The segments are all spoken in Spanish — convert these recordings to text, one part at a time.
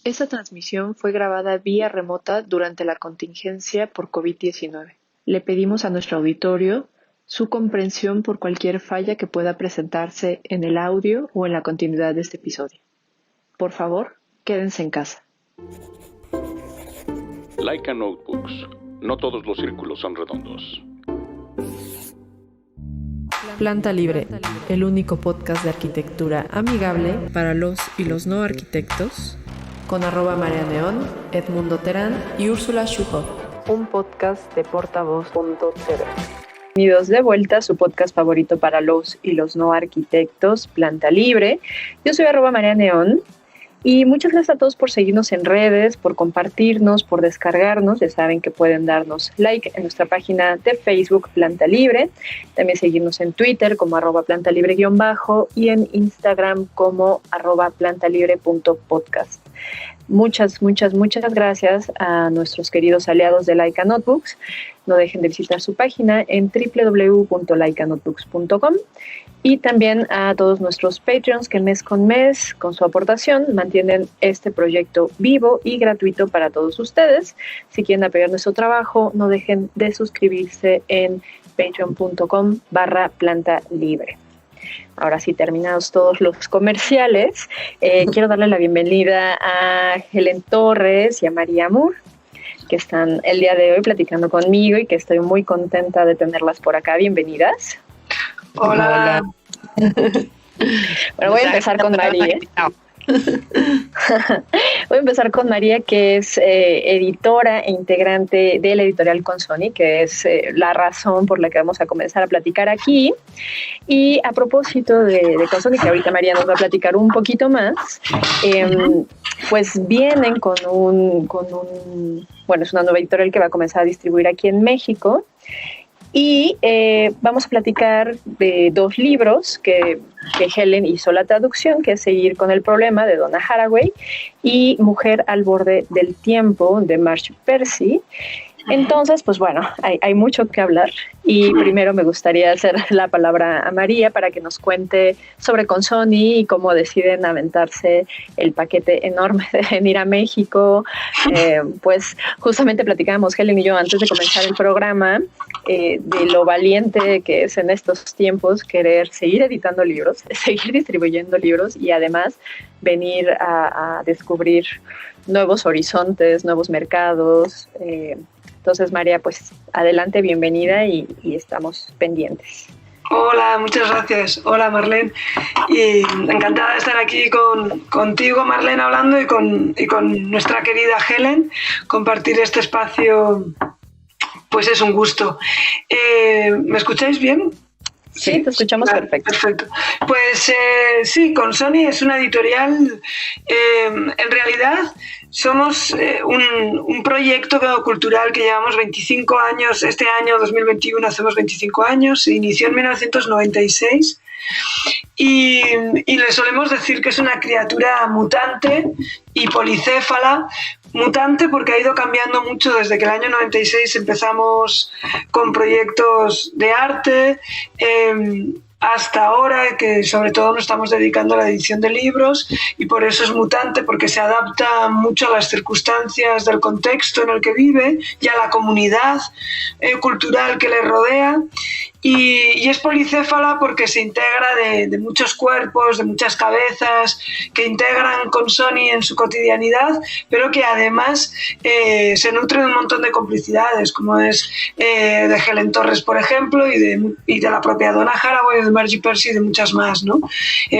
Esta transmisión fue grabada vía remota durante la contingencia por COVID-19. Le pedimos a nuestro auditorio su comprensión por cualquier falla que pueda presentarse en el audio o en la continuidad de este episodio. Por favor, quédense en casa. Laika Notebooks. No todos los círculos son redondos. Planta Libre, el único podcast de arquitectura amigable para los y los no arquitectos, con @MariaNeón, Edmundo Terán y Úrsula Schuhoff. Un podcast de Portavoz.tv. Bienvenidos de vuelta a su podcast favorito para los y los no arquitectos, Planta Libre. Yo soy @MariaNeón. Y muchas gracias a todos por seguirnos en redes, por compartirnos, por descargarnos. Ya saben que pueden darnos like en nuestra página de Facebook Planta Libre. También seguirnos en Twitter como @plantalibre_ y en Instagram como @plantalibre.podcast. Muchas gracias a nuestros queridos aliados de Laika Notebooks. No dejen de visitar su página en www.laikanotebooks.com. Y también a todos nuestros Patreons que mes con mes, con su aportación, mantienen este proyecto vivo y gratuito para todos ustedes. Si quieren apoyar nuestro trabajo, no dejen de suscribirse en patreon.com/plantalibre. Ahora sí, terminados todos los comerciales, quiero darle la bienvenida a Helen Torres y a María Moore, que están el día de hoy platicando conmigo y que estoy muy contenta de tenerlas por acá. Bienvenidas. Hola. Bueno, voy a empezar con María. Voy a empezar con María, que es editora e integrante de la editorial Consoni, que es la razón por la que vamos a comenzar a platicar aquí. Y a propósito de Consoni, que ahorita María nos va a platicar un poquito más, pues vienen con un, bueno, es una nueva editorial que va a comenzar a distribuir aquí en México. Y vamos a platicar de 2 libros que Helen hizo la traducción, que es Seguir con el problema, de Donna Haraway, y Mujer al borde del tiempo, de Marge Piercy. Entonces, pues bueno, hay mucho que hablar y primero me gustaría hacer la palabra a María para que nos cuente sobre Consoni y cómo deciden aventarse el paquete enorme de venir a México. Pues justamente platicábamos Helen y yo antes de comenzar el programa de lo valiente que es en estos tiempos querer seguir editando libros, seguir distribuyendo libros y además venir a descubrir nuevos horizontes, nuevos mercados. Entonces, María, pues adelante, bienvenida y estamos pendientes. Hola, muchas gracias. Hola, Marlene. Y encantada de estar aquí contigo, Marlene, hablando y con nuestra querida Helen. Compartir este espacio, pues es un gusto. ¿Me escucháis bien? Sí, te escuchamos perfecto. Perfecto. Pues sí, Consoni es una editorial, en realidad somos un proyecto cultural que llevamos 25 años, este año 2021 hacemos 25 años, se inició en 1996 y le solemos decir que es una criatura mutante y policéfala. Mutante porque ha ido cambiando mucho desde que el año 96 empezamos con proyectos de arte hasta ahora, que sobre todo nos estamos dedicando a la edición de libros, y por eso es mutante, porque se adapta mucho a las circunstancias del contexto en el que vive y a la comunidad cultural que le rodea. Y es policéfala porque se integra de muchos cuerpos, de muchas cabezas que integran Consoni en su cotidianidad, pero que además se nutre de un montón de complicidades, como es de Helen Torres, por ejemplo, y de la propia Donna Haraway, de Marge Piercy y de muchas más, ¿no?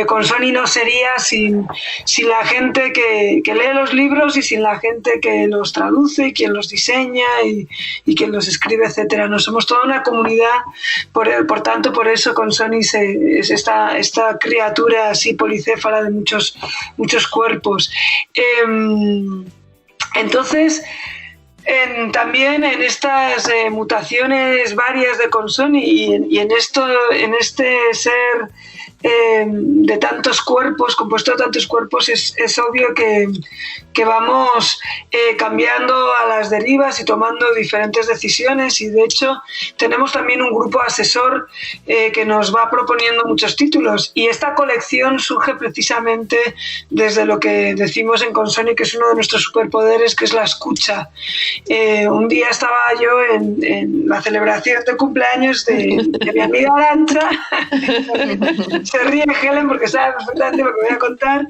Consoni no sería sin la gente que lee los libros y sin la gente que los traduce y quien los diseña y quien los escribe, etcétera. No somos toda una comunidad. Por tanto, por eso Consoni es esta criatura así policéfala de muchos cuerpos. Entonces, también en estas mutaciones varias de Consoni y en este ser de tantos cuerpos, compuesto de tantos cuerpos, es obvio que vamos cambiando a las derivas y tomando diferentes decisiones, y de hecho tenemos también un grupo asesor que nos va proponiendo muchos títulos, y esta colección surge precisamente desde lo que decimos en Consoni, que es uno de nuestros superpoderes, que es la escucha. Un día estaba yo en la celebración de cumpleaños de mi amiga Arantxa. Se ríe Helen porque sabe perfectamente lo que voy a contar,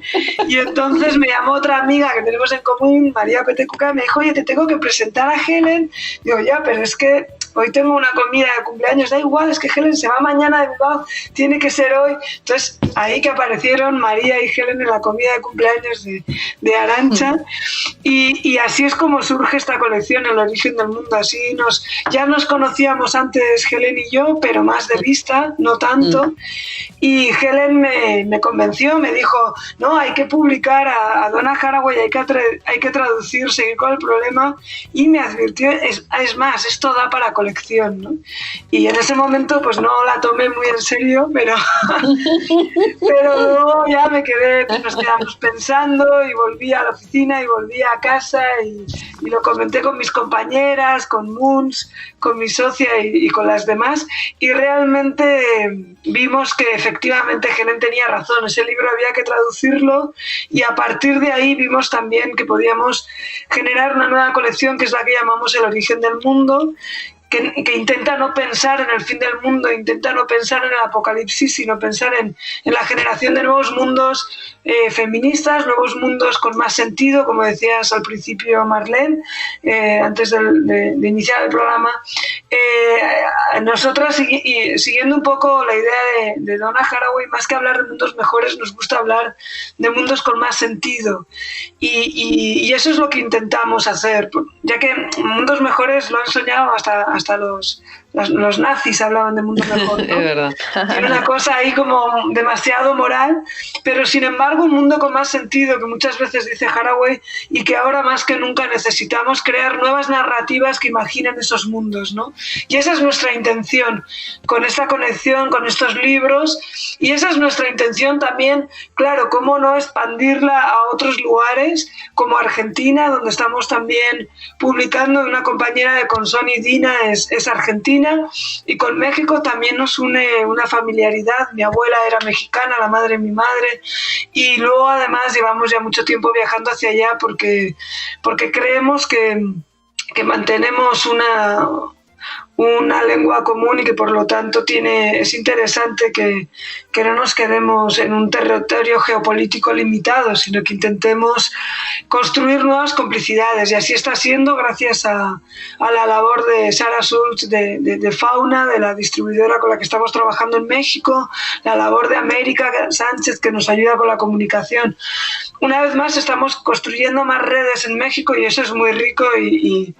y entonces me llamó otra amiga que tenemos en común, María Petecuca, me dijo: oye, te tengo que presentar a Helen. Digo, ya, pero es que hoy tengo una comida de cumpleaños, da igual, es que Helen se va mañana de Bilbao, tiene que ser hoy. Entonces, ahí que aparecieron María y Helen en la comida de cumpleaños de Arantxa, y así es como surge esta colección, El origen del mundo. Así ya nos conocíamos antes Helen y yo, pero más de vista, no tanto, y Helen me convenció, me dijo: no, hay que publicar a Donna Haraway, hay que traducir, seguir con el problema, y me advirtió, es más, esto da para colección, ¿no? Y en ese momento pues no la tomé muy en serio, pero luego ya nos quedamos pensando, y volví a la oficina y volví a casa y lo comenté con mis compañeras, con Moons, con mi socia y con las demás, y realmente vimos que efectivamente Helen tenía razón, ese libro había que traducirlo, y a partir de ahí vimos también que podíamos generar una nueva colección, que es la que llamamos El origen del mundo, que intenta no pensar en el fin del mundo, intenta no pensar en el apocalipsis, sino pensar en la generación de nuevos mundos feministas, nuevos mundos con más sentido, como decías al principio, Marlene, antes de iniciar el programa. Nosotras, siguiendo un poco la idea de Donna Haraway, más que hablar de mundos mejores, nos gusta hablar de mundos con más sentido, y eso es lo que intentamos hacer, ya que mundos mejores lo han soñado hasta los nazis hablaban de mundo mejor, ¿no? Es verdad. Tiene una cosa ahí como demasiado moral, pero sin embargo un mundo con más sentido, que muchas veces dice Haraway, y que ahora más que nunca necesitamos crear nuevas narrativas que imaginen esos mundos, ¿no? Y esa es nuestra intención con esta conexión, con estos libros, y esa es nuestra intención también, claro, cómo no expandirla a otros lugares como Argentina, donde estamos también publicando. Una compañera de Consoni, Dina, es argentina, y con México también nos une una familiaridad. Mi abuela era mexicana, la madre de mi madre, y luego además llevamos ya mucho tiempo viajando hacia allá porque creemos que mantenemos una lengua común, y que por lo tanto es interesante que no nos quedemos en un territorio geopolítico limitado, sino que intentemos construir nuevas complicidades, y así está siendo gracias a la labor de Sara Schultz de Fauna, de la distribuidora con la que estamos trabajando en México, la labor de América Sánchez, que nos ayuda con la comunicación. Una vez más estamos construyendo más redes en México, y eso es muy rico y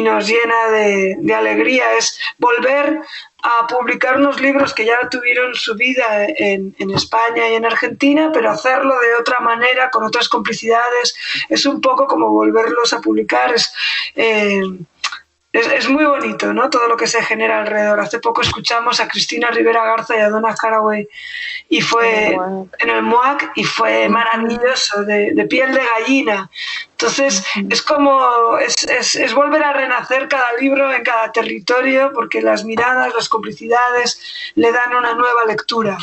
nos llena de alegría. Es volver a publicar unos libros que ya tuvieron su vida en España y en Argentina, pero hacerlo de otra manera, con otras complicidades. Es un poco como volverlos a publicar. Es muy bonito, ¿no? Todo lo que se genera alrededor. Hace poco escuchamos a Cristina Rivera Garza y a Donna Haraway, y fue en el MUAC, y fue maravilloso, de piel de gallina. Entonces es como es volver a renacer cada libro en cada territorio, porque las miradas, las complicidades le dan una nueva lectura.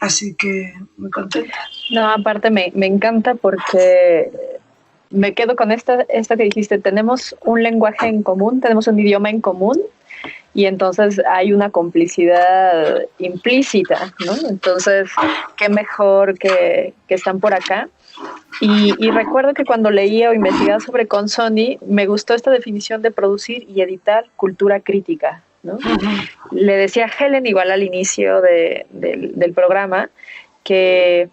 Así que muy contenta. No, aparte me encanta porque me quedo con esto que dijiste. Tenemos un lenguaje en común, tenemos un idioma en común, y entonces hay una complicidad implícita, ¿no? Entonces, qué mejor que están por acá. Y recuerdo que cuando leía o investigaba sobre Consoni, me gustó esta definición de producir y editar cultura crítica, ¿no? Le decía a Helen, igual al inicio del programa, que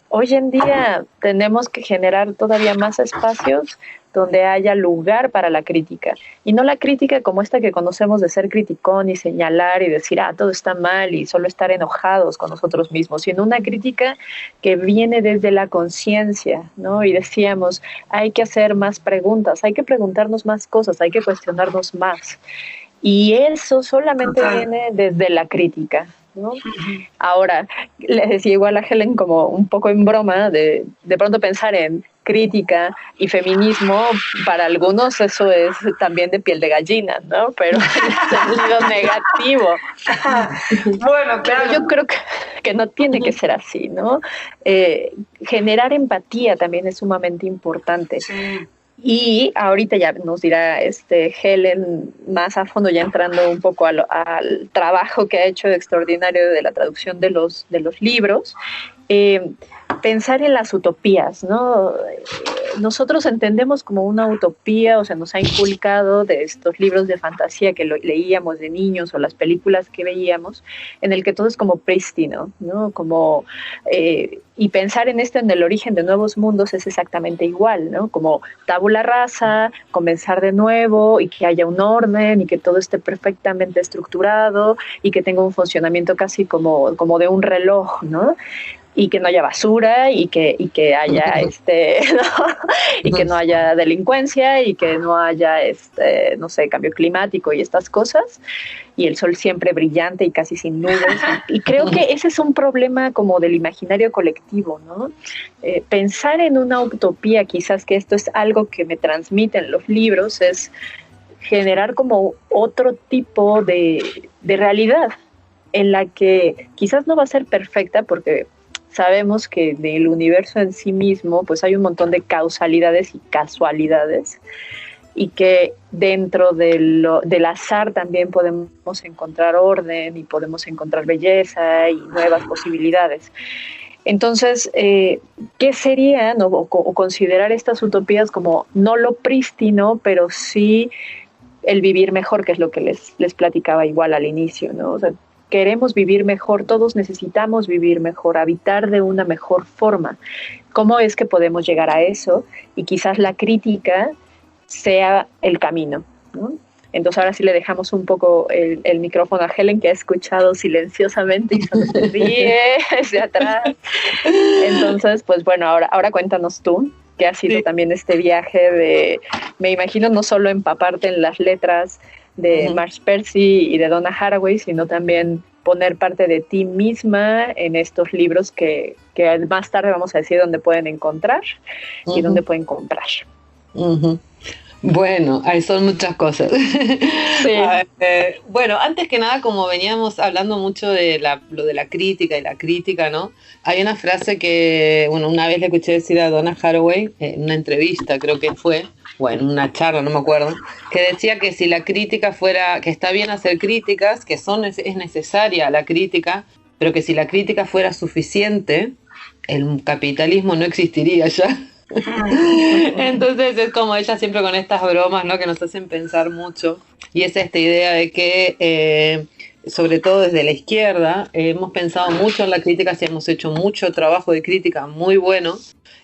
hoy en día tenemos que generar todavía más espacios donde haya lugar para la crítica, y no la crítica como esta que conocemos de ser criticón y señalar y decir, todo está mal, y solo estar enojados con nosotros mismos, sino una crítica que viene desde la conciencia, ¿no? Y decíamos, hay que hacer más preguntas, hay que preguntarnos más cosas, hay que cuestionarnos más, y eso solamente viene desde la crítica, ¿no? Ahora, les decía igual a Helen como un poco en broma de pronto pensar en crítica y feminismo, para algunos eso es también de piel de gallina, ¿no? Pero en el sentido negativo. Bueno, claro. Pero yo creo que no tiene que ser así, ¿no? Generar empatía también es sumamente importante. Sí. Y ahorita ya nos dirá Helen más a fondo, ya entrando un poco al trabajo que ha hecho extraordinario de la traducción de los libros. Pensar en las utopías, ¿no? Nosotros entendemos como una utopía, o sea, nos ha inculcado de estos libros de fantasía que leíamos de niños o las películas que veíamos, en el que todo es como prístino, ¿no? Como, y pensar en en el origen de nuevos mundos es exactamente igual, ¿no? Como tabula rasa, comenzar de nuevo y que haya un orden y que todo esté perfectamente estructurado y que tenga un funcionamiento casi como de un reloj, ¿no? Y que no haya basura y que haya ¿no? Y que no haya delincuencia y que no haya no sé, cambio climático y estas cosas, y el sol siempre brillante y casi sin nubes, y creo que ese es un problema como del imaginario colectivo, ¿no? Pensar en una utopía, quizás que esto es algo que me transmiten los libros, es generar como otro tipo de realidad en la que quizás no va a ser perfecta, porque sabemos que del universo en sí mismo pues hay un montón de causalidades y casualidades, y que dentro del azar también podemos encontrar orden y podemos encontrar belleza y nuevas posibilidades. Entonces, ¿qué sería, no, o considerar estas utopías como no lo prístino, pero sí el vivir mejor, que es lo que les platicaba igual al inicio, ¿no? O sea, queremos vivir mejor, todos necesitamos vivir mejor, habitar de una mejor forma. ¿Cómo es que podemos llegar a eso? Y quizás la crítica sea el camino, ¿no? Entonces ahora sí le dejamos un poco el micrófono a Helen, que ha escuchado silenciosamente y solo se ríe desde atrás. Entonces, pues bueno, ahora cuéntanos tú, qué ha sido también este viaje de, me imagino, no solo empaparte en las letras de Marge Piercy y de Donna Haraway, sino también poner parte de ti misma en estos libros que más tarde vamos a decir dónde pueden encontrar y dónde pueden comprar. Bueno, ahí son muchas cosas. Sí. Bueno, antes que nada, como veníamos hablando mucho de lo de la crítica y la crítica, ¿no? Hay una frase que, bueno, una vez le escuché decir a Donna Haraway en una entrevista, creo que fue, bueno, una charla, no me acuerdo, que decía que si la crítica fuera, que está bien hacer críticas, que es necesaria la crítica, pero que si la crítica fuera suficiente, el capitalismo no existiría ya. Entonces es como ella siempre con estas bromas, ¿no? Que nos hacen pensar mucho, y es esta idea de que sobre todo desde la izquierda hemos pensado mucho en la crítica, sí, hemos hecho mucho trabajo de crítica muy bueno,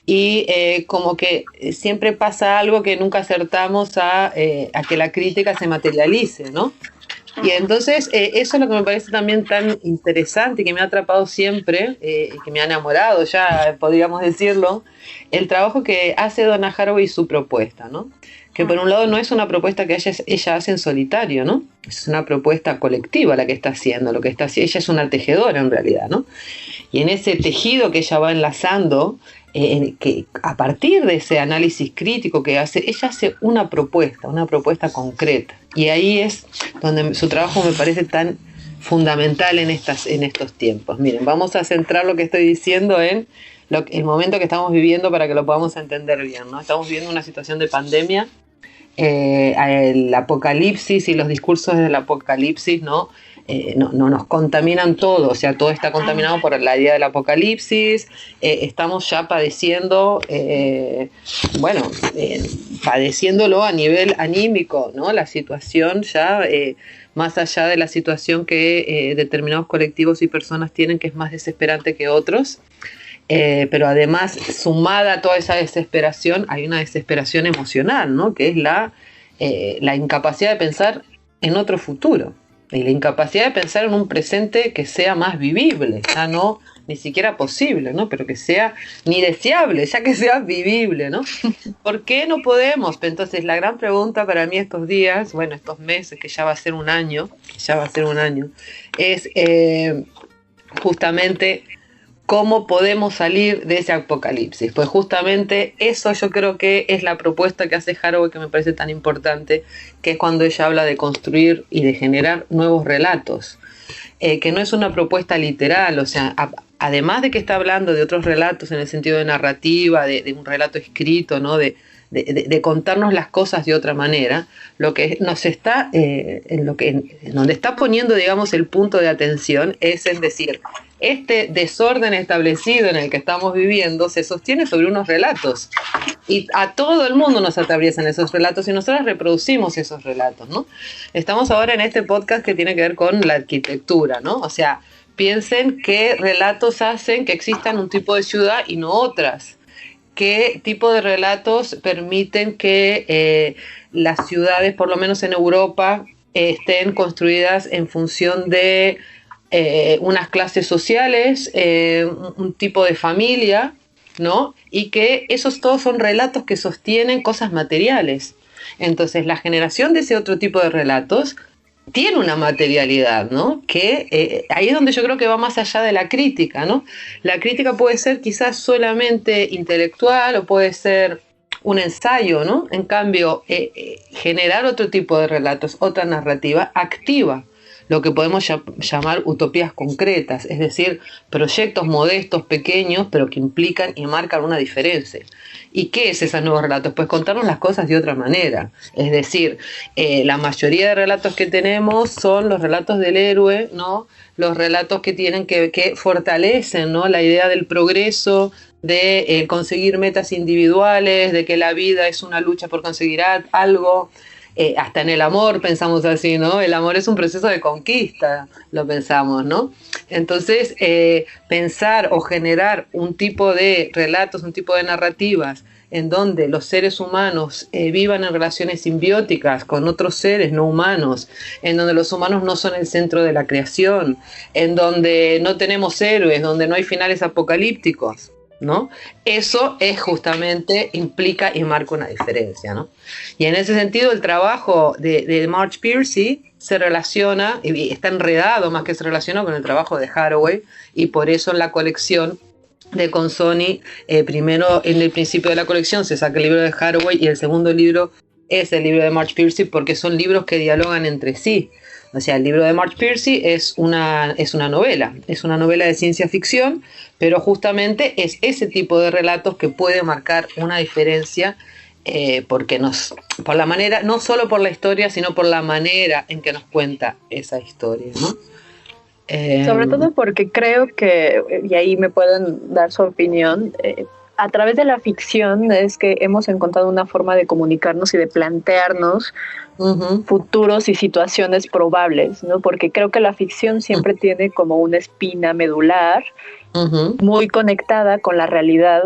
y como que siempre pasa algo que nunca acertamos a que la crítica se materialice, ¿no? Y entonces eso es lo que me parece también tan interesante y que me ha atrapado siempre, que me ha enamorado ya, podríamos decirlo, el trabajo que hace Donna Haraway y su propuesta, ¿no? Que por un lado no es una propuesta que ella hace en solitario, ¿no? Es una propuesta colectiva la que está haciendo, lo que está haciendo. Ella es una tejedora en realidad, ¿no? Y en ese tejido que ella va enlazando, que a partir de ese análisis crítico que hace, ella hace una propuesta concreta. Y ahí es donde su trabajo me parece tan fundamental en estos tiempos. Miren, vamos a centrar lo que estoy diciendo en el momento que estamos viviendo para que lo podamos entender bien, ¿no? Estamos viviendo una situación de pandemia, el apocalipsis y los discursos del apocalipsis, ¿no? No nos contaminan todo, o sea, todo está contaminado por la idea del apocalipsis, estamos ya padeciendo, padeciéndolo a nivel anímico, ¿no? La situación ya, más allá de la situación que determinados colectivos y personas tienen, que es más desesperante que otros, pero además, sumada a toda esa desesperación, hay una desesperación emocional, ¿no? Que es la incapacidad de pensar en otro futuro. Y la incapacidad de pensar en un presente que sea más vivible, ya no ni siquiera posible, ¿no? Pero que sea ni deseable, ya que sea vivible, ¿no? ¿Por qué no podemos? Entonces, la gran pregunta para mí estos días, bueno, estos meses, que ya va a ser un año, es justamente cómo podemos salir de ese apocalipsis. Pues justamente eso yo creo que es la propuesta que hace Haraway, que me parece tan importante, que es cuando ella habla de construir y de generar nuevos relatos, que no es una propuesta literal, o sea, además de que está hablando de otros relatos en el sentido de narrativa, de un relato escrito, ¿no? de contarnos las cosas de otra manera, lo que nos está, donde está poniendo, digamos, el punto de atención es en decir, este desorden establecido en el que estamos viviendo se sostiene sobre unos relatos y a todo el mundo nos atraviesan esos relatos y nosotros reproducimos esos relatos, ¿no? Estamos ahora en este podcast que tiene que ver con la arquitectura, ¿no? O sea, piensen qué relatos hacen que existan un tipo de ciudad y no otras. ¿Qué tipo de relatos permiten que las ciudades, por lo menos en Europa, estén construidas en función de unas clases sociales, un tipo de familia, ¿no? Y que esos todos son relatos que sostienen cosas materiales. Entonces, la generación de ese otro tipo de relatos tiene una materialidad, ¿no? Que ahí es donde yo creo que va más allá de la crítica, ¿no? La crítica puede ser quizás solamente intelectual o puede ser un ensayo, ¿no? En cambio, generar otro tipo de relatos, otra narrativa activa, lo que podemos llamar utopías concretas, es decir, proyectos modestos, pequeños, pero que implican y marcan una diferencia. ¿Y qué es esos nuevos relatos? Pues contarnos las cosas de otra manera. Es decir, la mayoría de relatos que tenemos son los relatos del héroe, ¿no? Los relatos que tienen que fortalecen, ¿no? La idea del progreso, de conseguir metas individuales, de que la vida es una lucha por conseguir algo. Hasta en el amor pensamos así, ¿no? El amor es un proceso de conquista, lo pensamos, ¿no? Entonces, pensar o generar un tipo de relatos, un tipo de narrativas en donde los seres humanos vivan en relaciones simbióticas con otros seres no humanos, en donde los humanos no son el centro de la creación, en donde no tenemos héroes, donde no hay finales apocalípticos, ¿no? Eso es justamente, implica y marca una diferencia, ¿no? Y en ese sentido el trabajo de Marge Piercy se relaciona, y está enredado más que se relaciona con el trabajo de Haraway, y por eso en la colección de Consoni, primero en el principio de la colección se saca el libro de Haraway y el segundo libro es el libro de Marge Piercy, porque son libros que dialogan entre sí. O sea, el libro de Marge Piercy es una novela de ciencia ficción, pero justamente es ese tipo de relatos que puede marcar una diferencia, porque por la manera, no solo por la historia, sino por la manera en que nos cuenta esa historia, ¿no? Sobre todo porque creo que, y ahí me pueden dar su opinión, a través de la ficción es que hemos encontrado una forma de comunicarnos y de plantearnos futuros y situaciones probables, ¿no? Porque creo que la ficción siempre tiene como una espina medular muy conectada con la realidad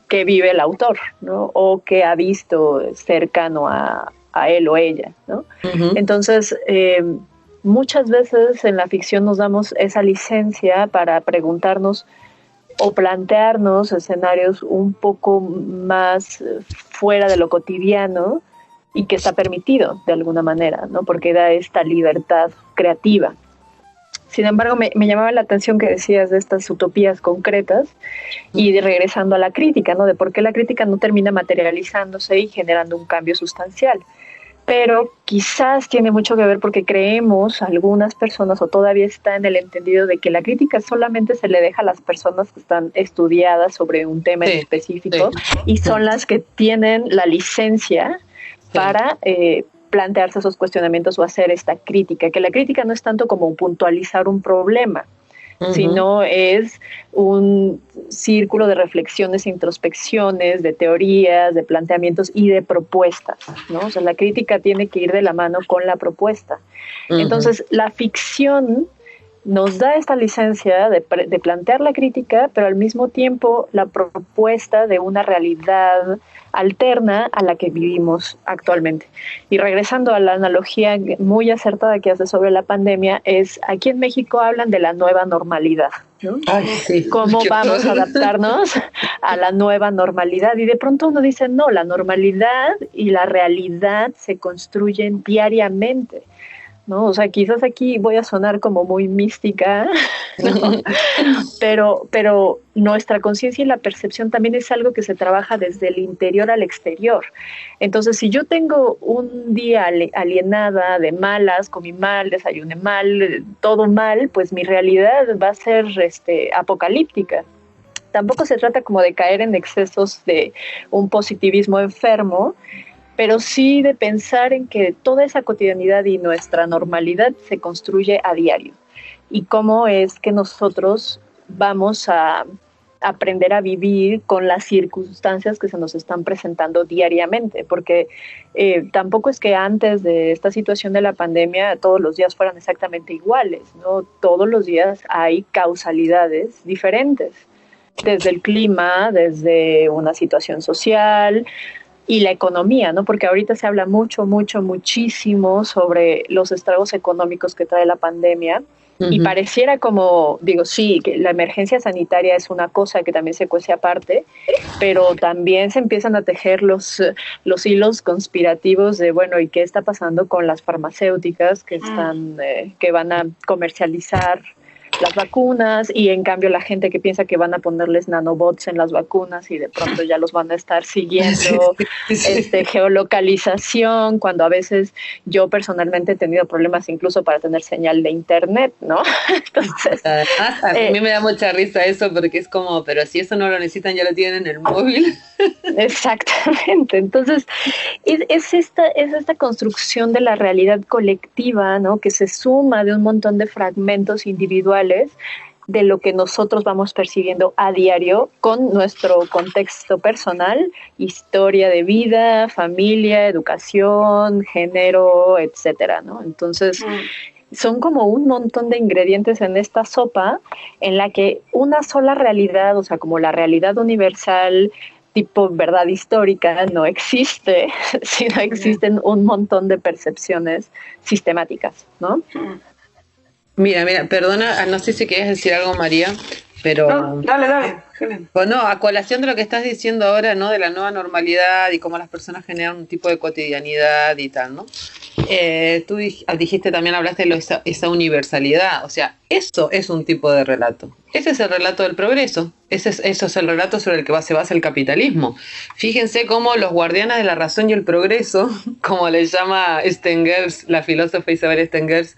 que vive el autor, ¿no? O que ha visto cercano a él o ella, ¿no? Entonces, muchas veces en la ficción nos damos esa licencia para preguntarnos o plantearnos escenarios un poco más fuera de lo cotidiano y que está permitido de alguna manera, ¿no? Porque da esta libertad creativa. Sin embargo, me llamaba la atención que decías de estas utopías concretas y regresando a la crítica, ¿no? De por qué la crítica no termina materializándose y generando un cambio sustancial. Pero quizás tiene mucho que ver porque creemos algunas personas, o todavía está en el entendido de que la crítica solamente se le deja a las personas que están estudiadas sobre un tema en específico y son las que tienen la licencia para plantearse esos cuestionamientos o hacer esta crítica, que la crítica no es tanto como puntualizar un problema, sino es un círculo de reflexiones, introspecciones, de teorías, de planteamientos y de propuestas, ¿no? O sea, la crítica tiene que ir de la mano con la propuesta. Entonces, la ficción nos da esta licencia de plantear la crítica, pero al mismo tiempo la propuesta de una realidad alterna a la que vivimos actualmente. Y regresando a la analogía muy acertada que hace sobre la pandemia, es aquí en México hablan de la nueva normalidad, ¿no? Ay, sí. ¿Cómo vamos a adaptarnos a la nueva normalidad? Y de pronto uno dice, no, la normalidad y la realidad se construyen diariamente. ¿no? O sea, quizás aquí voy a sonar como muy mística, ¿no? pero nuestra conciencia y la percepción también es algo que se trabaja desde el interior al exterior. Entonces, si yo tengo un día alienada, de malas, comí mal, desayuné mal, todo mal, pues mi realidad va a ser apocalíptica. Tampoco se trata como de caer en excesos de un positivismo enfermo, pero sí de pensar en que toda esa cotidianidad y nuestra normalidad se construye a diario. Y cómo es que nosotros vamos a aprender a vivir con las circunstancias que se nos están presentando diariamente, porque tampoco es que antes de esta situación de la pandemia todos los días fueran exactamente iguales, ¿no? Todos los días hay causalidades diferentes, desde el clima, desde una situación social y la economía, ¿no? Porque ahorita se habla muchísimo sobre los estragos económicos que trae la pandemia. Y pareciera como, digo, sí, que la emergencia sanitaria es una cosa que también se cuece aparte, pero también se empiezan a tejer los hilos conspirativos de, bueno, ¿y qué está pasando con las farmacéuticas que van a comercializar las vacunas? Y en cambio la gente que piensa que van a ponerles nanobots en las vacunas y de pronto ya los van a estar siguiendo, geolocalización, cuando a veces yo personalmente he tenido problemas incluso para tener señal de internet, ¿no? Entonces, a mí me da mucha risa eso, porque es como, pero si eso no lo necesitan ya lo tienen en el móvil. Exactamente. Entonces es esta construcción de la realidad colectiva, ¿no? Que se suma de un montón de fragmentos individuales de lo que nosotros vamos percibiendo a diario con nuestro contexto personal, historia de vida, familia, educación, género, etcétera, ¿no? Entonces, son como un montón de ingredientes en esta sopa en la que una sola realidad, o sea, como la realidad universal tipo verdad histórica, no existe, sino existen un montón de percepciones sistemáticas, ¿no? Mira, perdona, no sé si quieres decir algo, María, pero... No, dale. Bueno, a colación de lo que estás diciendo ahora, ¿no? De la nueva normalidad y cómo las personas generan un tipo de cotidianidad y tal, ¿no? Tú dijiste también, hablaste de esa universalidad, o sea, eso es un tipo de relato. Ese es el relato del progreso, eso es el relato sobre el que se basa el capitalismo. Fíjense cómo los guardianes de la razón y el progreso, como le llama Stengers, la filósofa Isabel Stengers,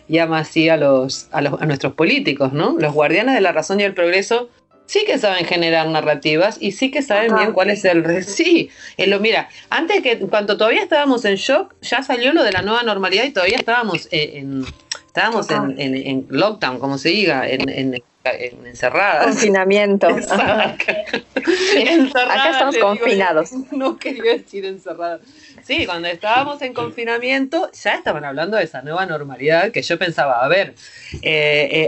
llama así a nuestros políticos, ¿no? Los guardianes de la razón y el progreso sí que saben generar narrativas y sí que saben bien cuál es el... Sí, mira, antes que, cuando todavía estábamos en shock, ya salió lo de la nueva normalidad y todavía estábamos en lockdown, como se diga, en encerradas. Confinamiento. Acá estamos confinados. No quería decir encerradas. Sí, cuando estábamos en confinamiento ya estaban hablando de esa nueva normalidad que yo pensaba, a ver,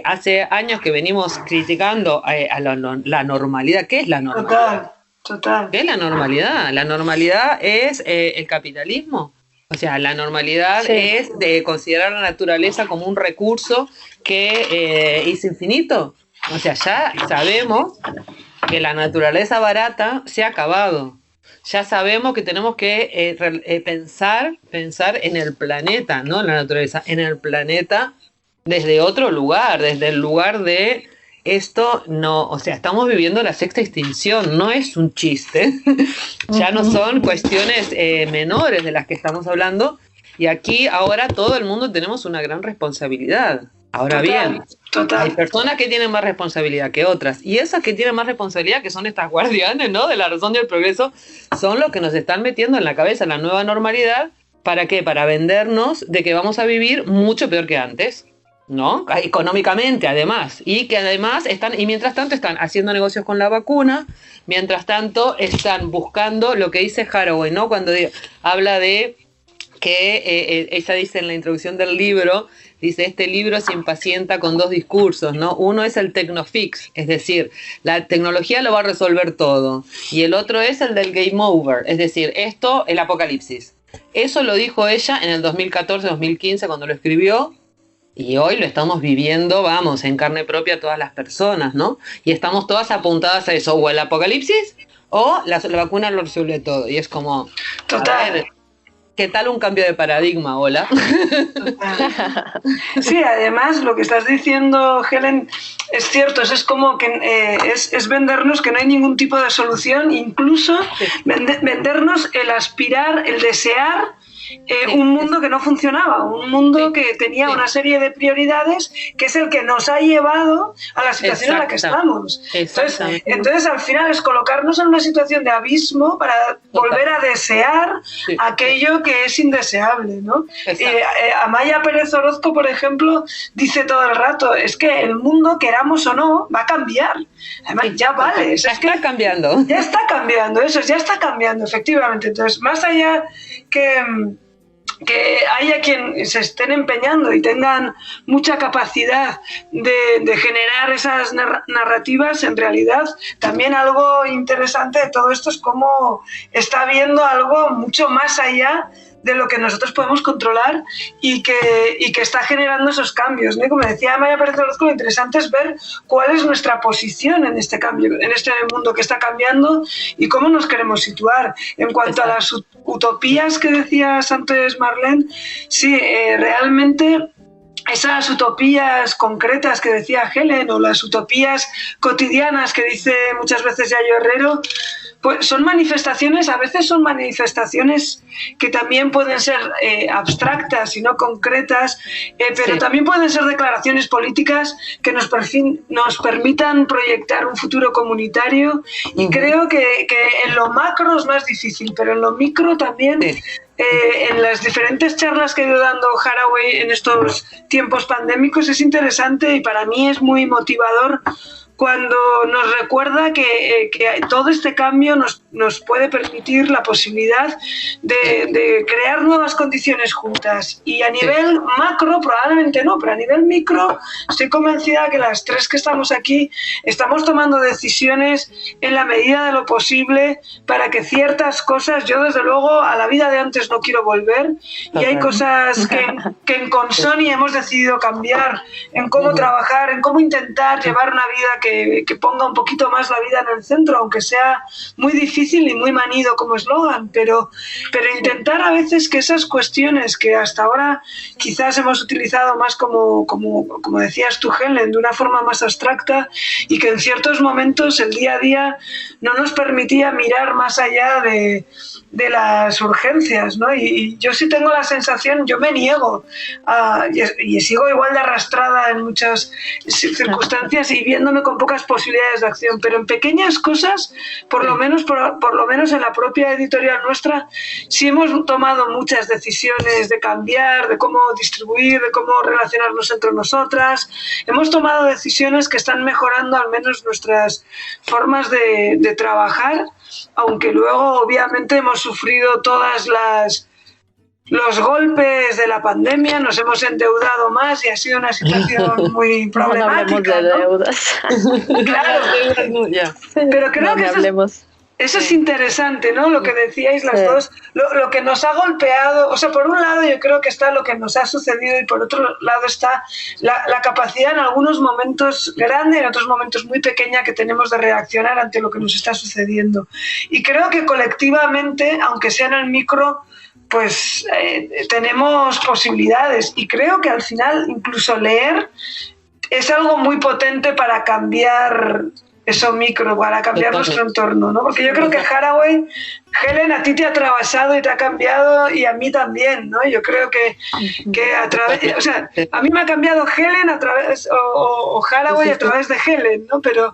hace años que venimos criticando a la normalidad. ¿Qué es la normalidad? Total. ¿Qué es la normalidad? La normalidad es el capitalismo. O sea, la normalidad es de considerar la naturaleza como un recurso que es infinito. O sea, ya sabemos que la naturaleza barata se ha acabado. Ya sabemos que tenemos que pensar en el planeta, no en la naturaleza, en el planeta desde otro lugar, desde el lugar de esto no, o sea, estamos viviendo la sexta extinción, no es un chiste, ya no son cuestiones menores de las que estamos hablando, y aquí ahora todo el mundo tenemos una gran responsabilidad. Ahora bien, hay personas que tienen más responsabilidad que otras, y esas que tienen más responsabilidad, que son estas guardianes, ¿no?, de la razón y el progreso, son los que nos están metiendo en la cabeza la nueva normalidad. ¿Para qué? Para vendernos de que vamos a vivir mucho peor que antes, ¿no? Económicamente, además, y que además y mientras tanto están haciendo negocios con la vacuna, mientras tanto están buscando lo que dice Haraway, ¿no?, cuando habla de que ella dice en la introducción del libro, dice, este libro se impacienta con dos discursos, ¿no? Uno es el technofix, es decir, la tecnología lo va a resolver todo, y el otro es el del game over, es decir, el apocalipsis. Eso lo dijo ella en el 2014-2015 cuando lo escribió, y hoy lo estamos viviendo, vamos, en carne propia todas las personas, ¿no? Y estamos todas apuntadas a eso, o el apocalipsis, o la vacuna lo resuelve todo, y es como... Total. ¿Qué tal un cambio de paradigma? Hola. Sí, además lo que estás diciendo, Helen, es cierto, es como que es vendernos que no hay ningún tipo de solución, incluso vendernos el aspirar, el desear un mundo que no funcionaba, un mundo que tenía una serie de prioridades, que es el que nos ha llevado a la situación en la que estamos. Entonces, al final es colocarnos en una situación de abismo para volver a desear aquello que es indeseable, ¿no? Amaya Pérez Orozco, por ejemplo, dice todo el rato, es que el mundo, queramos o no, va a cambiar. Además, ya vale. Ya está cambiando. Ya está cambiando, ya está cambiando, efectivamente. Entonces, más allá que haya quien se estén empeñando y tengan mucha capacidad de generar esas narrativas, en realidad también algo interesante de todo esto es cómo está viendo algo mucho más allá de lo que nosotros podemos controlar y que está generando esos cambios, ¿no? Como decía Maya Pérez Orozco, lo interesante es ver cuál es nuestra posición en este cambio, en este mundo que está cambiando y cómo nos queremos situar. En cuanto a las utopías que decías antes, Marlene, sí, realmente esas utopías concretas que decía Helen o las utopías cotidianas que dice muchas veces Yayo Herrero, pues son manifestaciones, a veces son manifestaciones que también pueden ser abstractas y no concretas, pero también pueden ser declaraciones políticas que nos permitan proyectar un futuro comunitario y creo que en lo macro es más difícil, pero en lo micro también. En las diferentes charlas que he ido dando Haraway en estos tiempos pandémicos es interesante y para mí es muy motivador cuando nos recuerda que todo este cambio nos puede permitir la posibilidad de crear nuevas condiciones juntas. Y a nivel macro probablemente no, pero a nivel micro estoy convencida que las tres que estamos aquí estamos tomando decisiones en la medida de lo posible para que ciertas cosas, yo desde luego a la vida de antes no quiero volver y hay cosas que en Consoni hemos decidido cambiar, en cómo trabajar, en cómo intentar llevar una vida que ponga un poquito más la vida en el centro, aunque sea muy difícil y muy manido como eslogan, pero intentar a veces que esas cuestiones que hasta ahora quizás hemos utilizado más como decías tú, Helen, de una forma más abstracta y que en ciertos momentos el día a día no nos permitía mirar más allá de las urgencias, ¿no? Y yo sí tengo la sensación, yo me niego y sigo igual de arrastrada en muchas circunstancias y viéndome con pocas posibilidades de acción, pero en pequeñas cosas, por lo menos en la propia editorial nuestra, sí hemos tomado muchas decisiones de cambiar, de cómo distribuir, de cómo relacionarnos entre nosotras. Hemos tomado decisiones que están mejorando al menos nuestras formas de trabajar, aunque luego obviamente hemos sufrido todas los golpes de la pandemia, nos hemos endeudado más y ha sido una situación muy problemática. No hablemos de deudas. Claro, pero creo que eso es interesante, ¿no? Lo que decíais las dos, lo que nos ha golpeado, o sea, por un lado yo creo que está lo que nos ha sucedido y por otro lado está la capacidad en algunos momentos grande, en otros momentos muy pequeña que tenemos de reaccionar ante lo que nos está sucediendo. Y creo que colectivamente, aunque sea en el micro, pues tenemos posibilidades y creo que al final incluso leer es algo muy potente para cambiar eso micro, para cambiar nuestro entorno, ¿no? Porque yo creo que Haraway, Helen, a ti te ha atravesado y te ha cambiado y a mí también, ¿no? Yo creo que a través, o sea, a mí me ha cambiado Helen a través, o Haraway a través de Helen, ¿no? Pero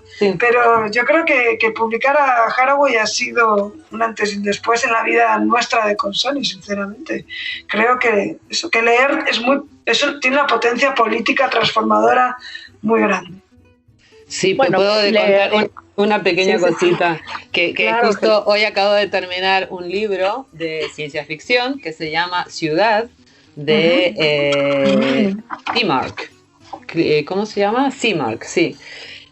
yo creo que publicar a Haraway ha sido un antes y un después en la vida nuestra de Consoni, sinceramente. Creo que eso, que leer eso tiene una potencia política transformadora muy grande. Sí, bueno, puedo contar una pequeña cosita, que claro, justo hoy acabo de terminar un libro de ciencia ficción que se llama Ciudad, de Seamark. ¿Cómo se llama? Seamark, sí.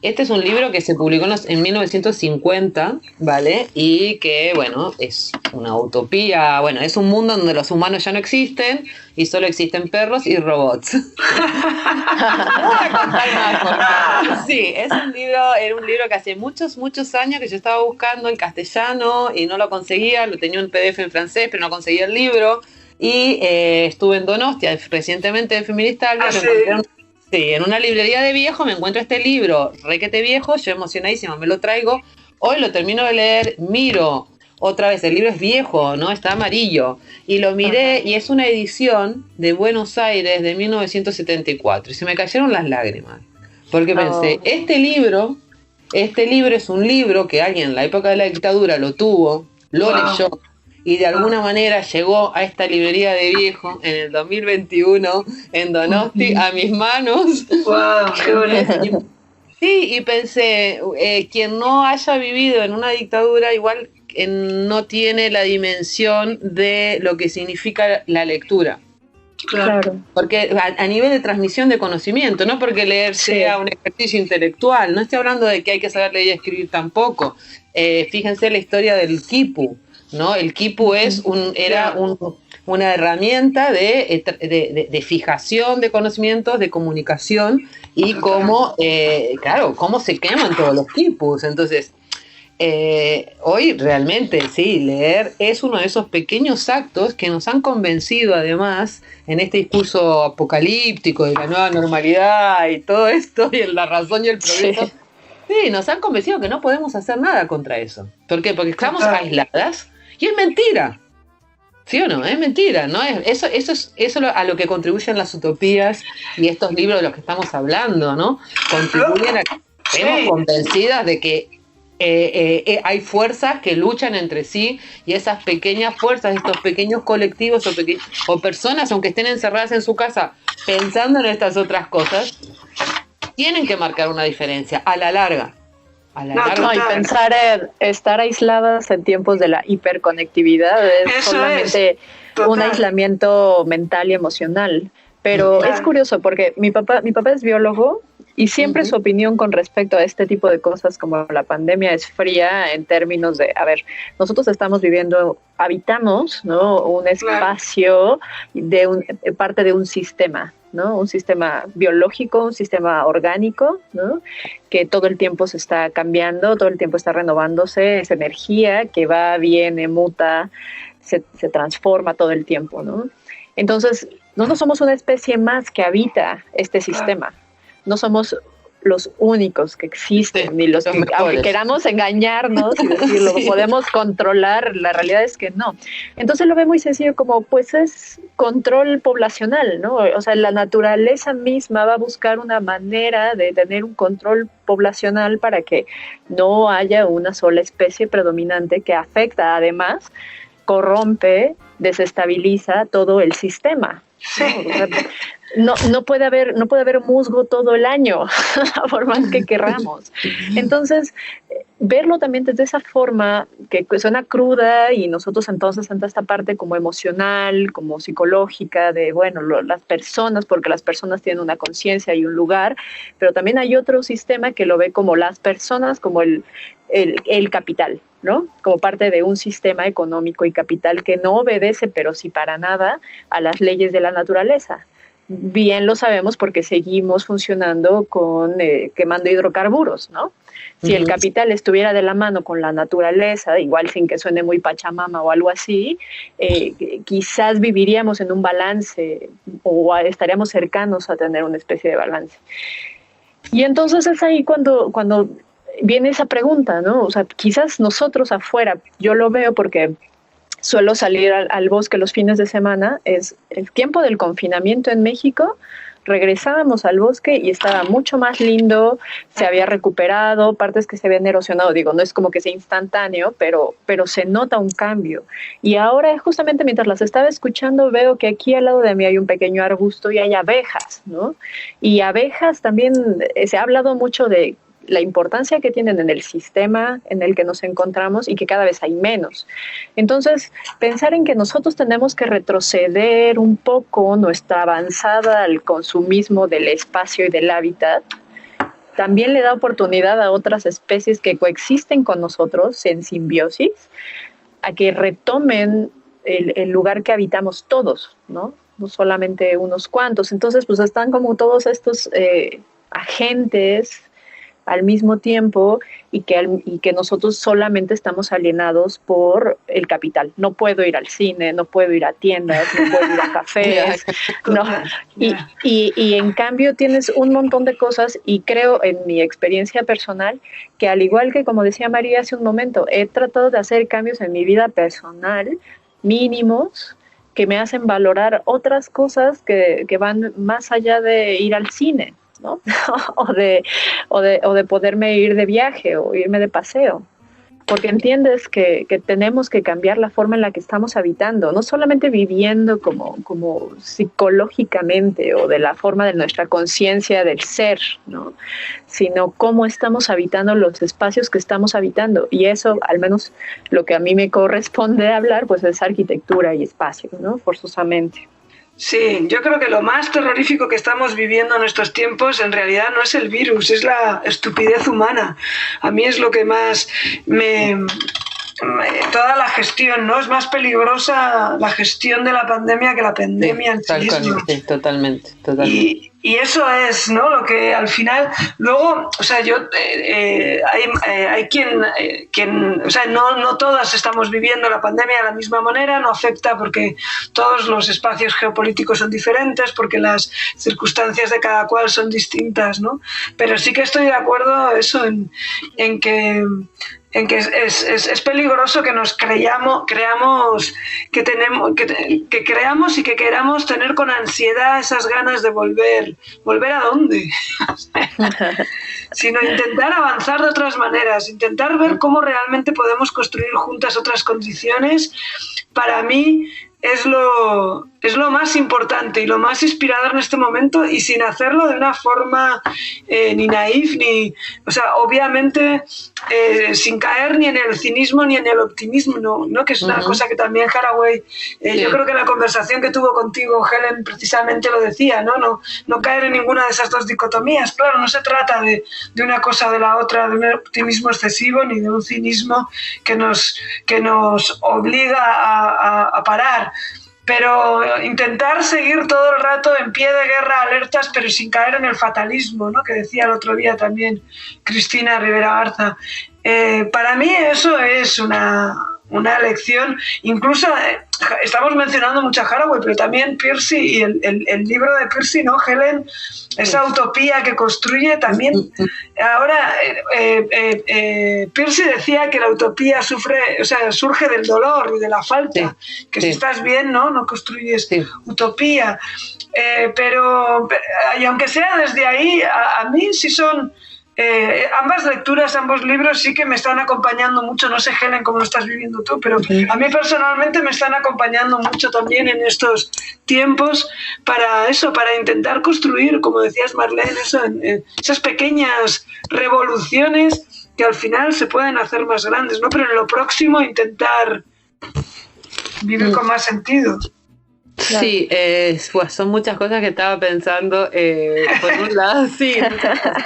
Este es un libro que se publicó en 1950, ¿vale? Y que, bueno, es una utopía, bueno, es un mundo donde los humanos ya no existen y solo existen perros y robots. Sí, era un libro que hace muchos años que yo estaba buscando en castellano y no lo conseguía, lo tenía un PDF en francés, pero no conseguía el libro. y estuve en Donostia recientemente de Feministaldia. ¿Sí? Sí, en una librería de viejo me encuentro este libro, requete viejo, yo emocionadísima, me lo traigo, hoy lo termino de leer, miro otra vez, el libro es viejo, ¿no? Está amarillo, y lo miré y es una edición de Buenos Aires de 1974, y se me cayeron las lágrimas, porque pensé, este libro es un libro que alguien en la época de la dictadura lo tuvo, lo leyó, y de alguna manera llegó a esta librería de viejo en el 2021 en Donosti a mis manos. ¡Wow! ¡Qué bonito! Sí, y pensé, quien no haya vivido en una dictadura igual no tiene la dimensión de lo que significa la lectura. Claro. Porque a nivel de transmisión de conocimiento, no porque leer sea un ejercicio intelectual, no estoy hablando de que hay que saber leer y escribir tampoco. Fíjense la historia del quipu, ¿no? El quipu era una herramienta de fijación de conocimientos, de comunicación, y cómo se queman todos los quipus. Entonces, hoy realmente sí, leer es uno de esos pequeños actos que nos han convencido, además, en este discurso apocalíptico de la nueva normalidad y todo esto, y en la razón y el progreso. Sí, nos han convencido que no podemos hacer nada contra eso. ¿Por qué? Porque estamos aisladas, y es mentira. ¿Sí o no? Es mentira, ¿no? Eso es a lo que contribuyen las utopías y estos libros de los que estamos hablando, ¿no? Contribuyen a que estemos convencidas de que hay fuerzas que luchan entre sí, y esas pequeñas fuerzas, estos pequeños colectivos o personas, aunque estén encerradas en su casa pensando en estas otras cosas, tienen que marcar una diferencia a la larga. Y pensar en estar aisladas en tiempos de la hiperconectividad es solamente un aislamiento mental y emocional. Pero es curioso porque mi papá es biólogo, y siempre su opinión con respecto a este tipo de cosas como la pandemia es fría en términos de, nosotros habitamos, ¿no?, un espacio parte de un sistema, ¿no? Un sistema biológico, un sistema orgánico, ¿no?, que todo el tiempo se está cambiando, todo el tiempo está renovándose, es energía que va, viene, muta, se transforma todo el tiempo, ¿no? Entonces, no somos una especie más que habita este sistema. No somos los únicos que existen, ni los que, aunque queramos engañarnos y decirlo, podemos controlar, la realidad es que no. Entonces lo ve muy sencillo como, pues es control poblacional, ¿no? O sea, la naturaleza misma va a buscar una manera de tener un control poblacional para que no haya una sola especie predominante que afecta, además, corrompe, desestabiliza todo el sistema. No puede haber musgo todo el año, por más que querramos. Entonces, verlo también desde esa forma que suena cruda, y nosotros entonces entra esta parte como emocional, como psicológica de, las personas, porque las personas tienen una conciencia y un lugar, pero también hay otro sistema que lo ve como las personas, como el capital, ¿no? Como parte de un sistema económico y capital que no obedece, pero sí para nada, a las leyes de la naturaleza. Bien lo sabemos porque seguimos funcionando con quemando hidrocarburos, ¿no? Si el capital estuviera de la mano con la naturaleza, igual sin que suene muy pachamama o algo así, quizás viviríamos en un balance o estaríamos cercanos a tener una especie de balance. Y entonces es ahí cuando viene esa pregunta, ¿no? O sea, quizás nosotros afuera, yo lo veo porque suelo salir al bosque los fines de semana, es el tiempo del confinamiento en México, regresábamos al bosque y estaba mucho más lindo, se había recuperado, partes que se habían erosionado, no es como que sea instantáneo, pero se nota un cambio. Y ahora, justamente mientras las estaba escuchando, veo que aquí al lado de mí hay un pequeño arbusto y hay abejas, ¿no? Y abejas también, se ha hablado mucho de la importancia que tienen en el sistema en el que nos encontramos y que cada vez hay menos. Entonces, pensar en que nosotros tenemos que retroceder un poco nuestra avanzada al consumismo del espacio y del hábitat, también le da oportunidad a otras especies que coexisten con nosotros en simbiosis a que retomen el lugar que habitamos todos, ¿no? No solamente unos cuantos. Entonces, pues están como todos estos agentes al mismo tiempo y que nosotros solamente estamos alienados por el capital. No puedo ir al cine, no puedo ir a tiendas, no puedo ir a cafés, no. Y en cambio tienes un montón de cosas, y creo en mi experiencia personal que, al igual que como decía María hace un momento, he tratado de hacer cambios en mi vida personal mínimos que me hacen valorar otras cosas que van más allá de ir al cine, ¿no? o de poderme ir de viaje o irme de paseo. Porque entiendes que tenemos que cambiar la forma en la que estamos habitando, no solamente viviendo como psicológicamente o de la forma de nuestra conciencia del ser, ¿no? Sino cómo estamos habitando los espacios que estamos habitando. Y eso, al menos lo que a mí me corresponde hablar, pues es arquitectura y espacio, ¿no? Forzosamente. Sí, yo creo que lo más terrorífico que estamos viviendo en estos tiempos en realidad no es el virus, es la estupidez humana. A mí es lo que más toda la gestión, ¿no? Es más peligrosa la gestión de la pandemia que la pandemia en sí misma. Sí, totalmente. Y eso es, ¿no? Lo que al final, luego, o sea, hay quien, o sea, no todas estamos viviendo la pandemia de la misma manera, no afecta porque todos los espacios geopolíticos son diferentes, porque las circunstancias de cada cual son distintas, ¿no? Pero sí que estoy de acuerdo eso en que es peligroso que nos creamos que creamos y que queramos tener con ansiedad esas ganas de volver ¿a dónde? Sino intentar avanzar de otras maneras, intentar ver cómo realmente podemos construir juntas otras condiciones. Para mí es lo más importante y lo más inspirador en este momento, y sin hacerlo de una forma ni naif, o sea, obviamente sin caer ni en el cinismo ni en el optimismo, ¿no? Que es una cosa que también Haraway, yo creo que la conversación que tuvo contigo Helen precisamente lo decía, no caer en ninguna de esas dos dicotomías. Claro, no se trata de una cosa o de la otra, de un optimismo excesivo ni de un cinismo que nos obliga a parar, pero intentar seguir todo el rato en pie de guerra, alertas, pero sin caer en el fatalismo, ¿no? Que decía el otro día también Cristina Rivera Garza. Para mí eso es una lección. Incluso estamos mencionando mucho a Haraway, pero también Pearcey y el libro de Pearcey, ¿no? Helen, esa utopía que construye también. Ahora, Pearcey decía que la utopía surge del dolor y de la falta, que si estás bien, no construyes utopía. Pero y aunque sea desde ahí, a mí sí son... ambas lecturas, ambos libros sí que me están acompañando mucho. No sé, Helen, cómo lo estás viviendo tú, pero a mí personalmente me están acompañando mucho también en estos tiempos para intentar construir, como decías, Marlene, esas pequeñas revoluciones que al final se pueden hacer más grandes, ¿no? Pero en lo próximo intentar vivir con más sentido. Sí, pues son muchas cosas que estaba pensando. Por un lado, sí.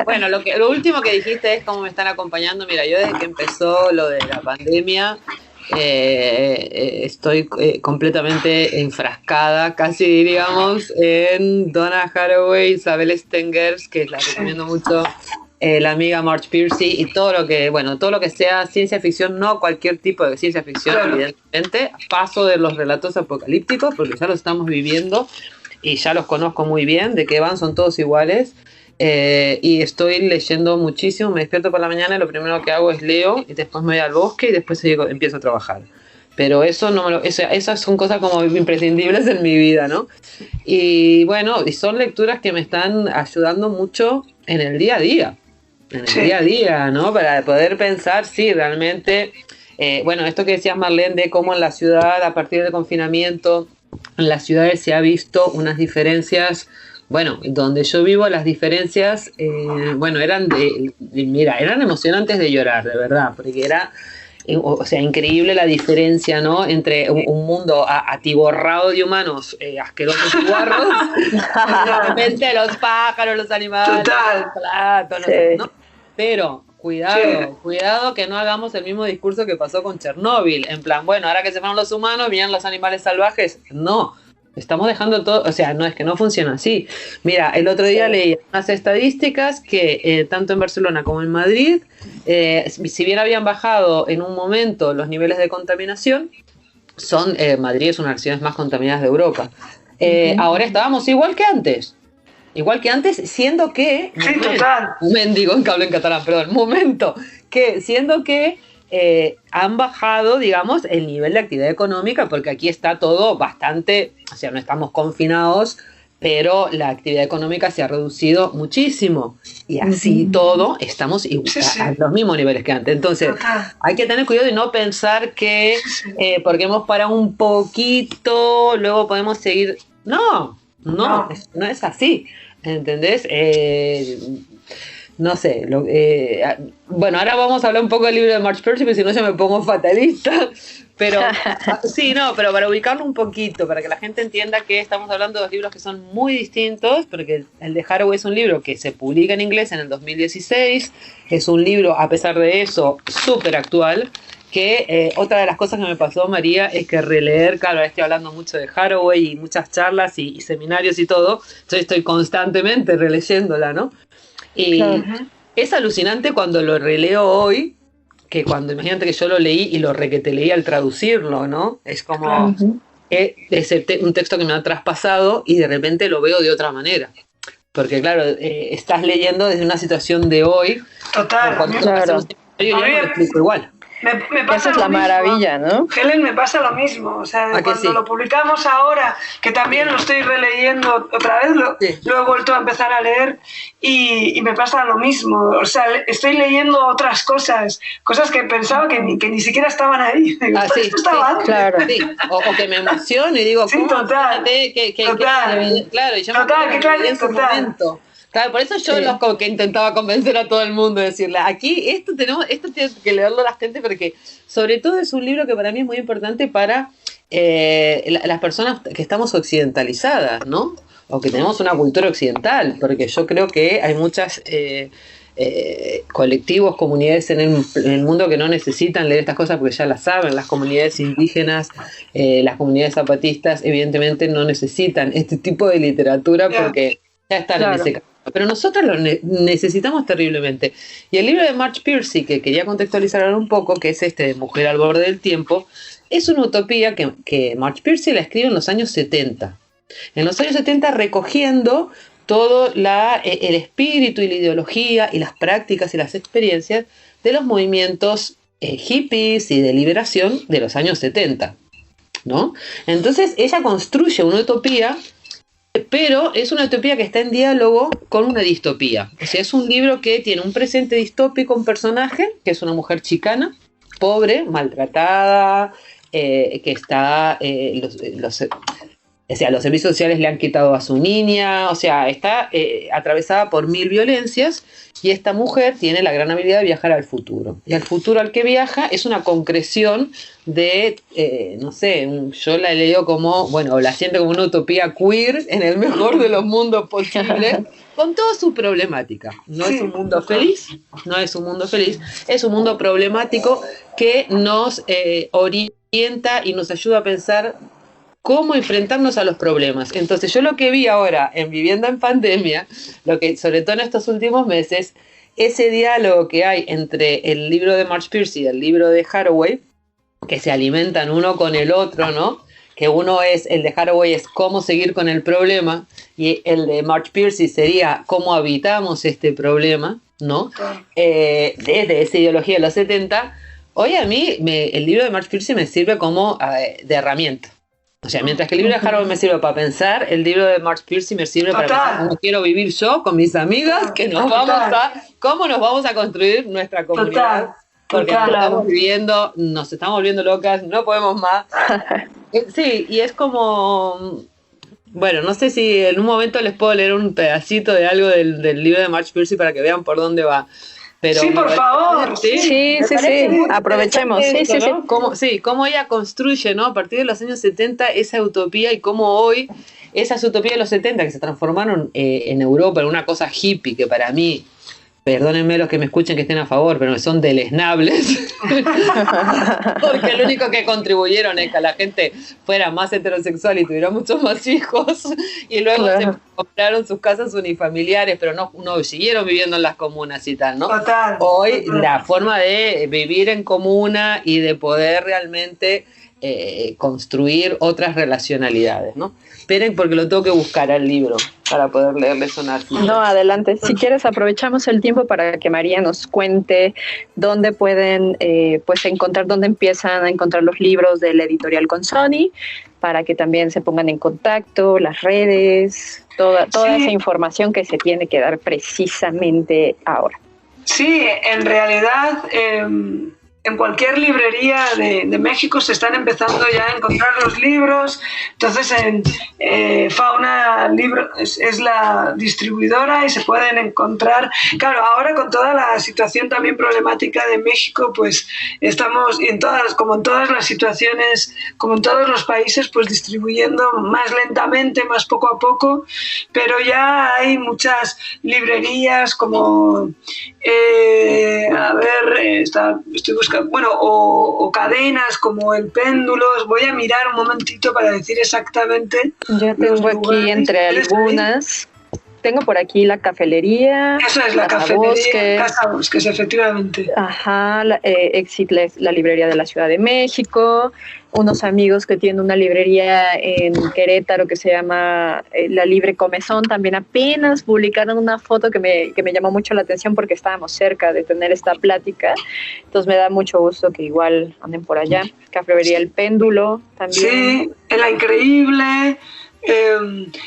Bueno, lo último que dijiste es cómo me están acompañando. Mira, yo desde que empezó lo de la pandemia estoy completamente enfrascada, casi diríamos, en Donna Haraway, Isabel Stengers, que la recomiendo mucho. La amiga Marge Pearcey, y todo lo que sea ciencia ficción, no cualquier tipo de ciencia ficción, evidentemente. Paso de los relatos apocalípticos porque ya los estamos viviendo y ya los conozco muy bien, de qué van, son todos iguales, y estoy leyendo muchísimo. Me despierto por la mañana y lo primero que hago es leo, y después me voy al bosque y después empiezo a trabajar. Pero esas son cosas como imprescindibles en mi vida, ¿no? Y bueno, y son lecturas que me están ayudando mucho en el día a día. Día a día, ¿no? Para poder pensar, sí, realmente, esto que decías, Marlene, de cómo en la ciudad, a partir del confinamiento, en las ciudades se ha visto unas diferencias. Bueno, donde yo vivo, las diferencias, eran emocionantes de llorar, de verdad, porque era, increíble la diferencia, ¿no? Entre un mundo atiborrado de humanos asquerosos y guarros, realmente los pájaros, los animales, los platos, ¿no? Pero cuidado que no hagamos el mismo discurso que pasó con Chernóbil, en plan, ahora que se fueron los humanos, vienen los animales salvajes. No, Estamos dejando todo, o sea, no es que no funciona así. Mira, el otro día leí unas estadísticas que tanto en Barcelona como en Madrid, si bien habían bajado en un momento los niveles de contaminación, Madrid es una de las ciudades más contaminadas de Europa. Ahora estábamos igual que antes, siendo que... Sí, total. Digo en catalán, perdón, siendo que han bajado, digamos, el nivel de actividad económica, porque aquí está todo bastante, o sea, no estamos confinados, pero la actividad económica se ha reducido muchísimo. Y así todo, estamos a los mismos niveles que antes. Entonces, hay que tener cuidado de no pensar que porque hemos parado un poquito, luego podemos seguir. No es así. ¿Entendés? No sé, bueno, ahora vamos a hablar un poco del libro de Marge Piercy, porque si no ya me pongo fatalista, pero pero para ubicarlo un poquito, para que la gente entienda que estamos hablando de dos libros que son muy distintos, porque el de Haraway es un libro que se publica en inglés en el 2016, es un libro, a pesar de eso, súper actual, que otra de las cosas que me pasó, María, es que releer, claro, ahora estoy hablando mucho de Haraway y muchas charlas y seminarios y todo, entonces estoy constantemente releyéndola, ¿no? Y es alucinante cuando lo releo hoy, que cuando imagínate que yo lo leí y lo requete leí al traducirlo, ¿no? Es como es un texto que me ha traspasado y de repente lo veo de otra manera. Porque claro, estás leyendo desde una situación de hoy. Total. Claro. Yo no lo explico igual. Me pasa Esa es la maravilla, ¿no? Helen, me pasa lo mismo. O sea, cuando lo publicamos ahora, que también lo estoy releyendo otra vez, lo he vuelto a empezar a leer y me pasa lo mismo. O sea, estoy leyendo otras cosas que pensaba que ni siquiera estaban ahí. Digo, esto estaba antes. Claro. O que me emociono y digo, ¿cómo? Total. Claro, y yo me en su momento. Claro, por eso yo que intentaba convencer a todo el mundo, decirle, aquí esto tiene que leerlo la gente, porque sobre todo es un libro que para mí es muy importante para las personas que estamos occidentalizadas, ¿no? O que tenemos una cultura occidental, porque yo creo que hay muchas colectivos, comunidades en el mundo que no necesitan leer estas cosas porque ya las saben. Las comunidades indígenas, las comunidades zapatistas, evidentemente no necesitan este tipo de literatura porque ya están en ese camino. Pero nosotros lo necesitamos terriblemente. Y el libro de Marge Piercy, que quería contextualizar ahora un poco, que es de Mujer al borde del tiempo, es una utopía que Marge Piercy la escribe en los años 70. En los años 70 recogiendo todo el espíritu y la ideología y las prácticas y las experiencias de los movimientos hippies y de liberación de los años 70, ¿no? Entonces ella construye una utopía, pero es una utopía que está en diálogo con una distopía. O sea, es un libro que tiene un presente distópico, un personaje, que es una mujer chicana, pobre, maltratada, que está... los servicios sociales le han quitado a su niña, o sea, está atravesada por 1000 violencias, y esta mujer tiene la gran habilidad de viajar al futuro. Y al futuro al que viaja es una concreción de, no sé, yo la he leído como, bueno, la siento como una utopía queer en el mejor de los mundos posibles, con toda su problemática. No es un mundo feliz, es un mundo problemático que nos orienta y nos ayuda a pensar cómo enfrentarnos a los problemas. Entonces yo lo que vi ahora en Vivienda en Pandemia, lo que sobre todo en estos últimos meses, ese diálogo que hay entre el libro de Marge Piercy y el libro de Haraway, que se alimentan uno con el otro, ¿no? Que el de Haraway es cómo seguir con el problema, y el de Marge Piercy sería cómo habitamos este problema, ¿no? Desde esa ideología de los 70, hoy a mí el libro de Marge Piercy me sirve como de herramienta. O sea, mientras que el libro de Haraway me sirve para pensar, el libro de Marge Piercy me sirve para pensar cómo quiero vivir yo con mis amigas, cómo nos vamos a construir nuestra comunidad. Porque nos estamos volviendo locas, no podemos más. Sí, y es como... Bueno, no sé si en un momento les puedo leer un pedacito de algo del libro de Marge Piercy para que vean por dónde va. Pero sí, por favor. Sí. Aprovechemos. Cómo ella construye, ¿no? A partir de los años 70 esa utopía, y cómo hoy esas utopías de los 70 que se transformaron en Europa en una cosa hippie, que para mí perdónenme los que me escuchen que estén a favor, pero son deleznables, porque lo único que contribuyeron es que la gente fuera más heterosexual y tuviera muchos más hijos, y luego se compraron sus casas unifamiliares, pero no siguieron viviendo en las comunas y tal, ¿no? Total. Hoy la forma de vivir en comuna y de poder realmente construir otras relacionalidades, ¿no? Esperen porque lo tengo que buscar al libro para poder leerles una artículo. No, adelante. Si quieres, aprovechamos el tiempo para que María nos cuente dónde pueden pues encontrar, dónde empiezan a encontrar los libros de la editorial Consoni, para que también se pongan en contacto, las redes, toda esa información que se tiene que dar precisamente ahora. Sí, en realidad en cualquier librería de México se están empezando ya a encontrar los libros. Entonces en Fauna Libro es la distribuidora y se pueden encontrar. Claro, ahora con toda la situación también problemática de México, pues estamos, como en todas las situaciones, como en todos los países, pues distribuyendo más lentamente, más poco a poco, pero ya hay muchas librerías como, estoy buscando, bueno, o cadenas como El Péndulo. Voy a mirar un momentito para decir exactamente. Yo tengo aquí entre algunas. Tengo por aquí la Cafelería. Eso es la Cafelería, Casa Bosques, efectivamente. Ajá, existe la librería de la Ciudad de México. Unos amigos que tienen una librería en Querétaro que se llama La Libre Comezón, también apenas publicaron una foto que me llamó mucho la atención porque estábamos cerca de tener esta plática. Entonces me da mucho gusto que igual anden por allá. Cafelería El Péndulo también. Sí, La Increíble.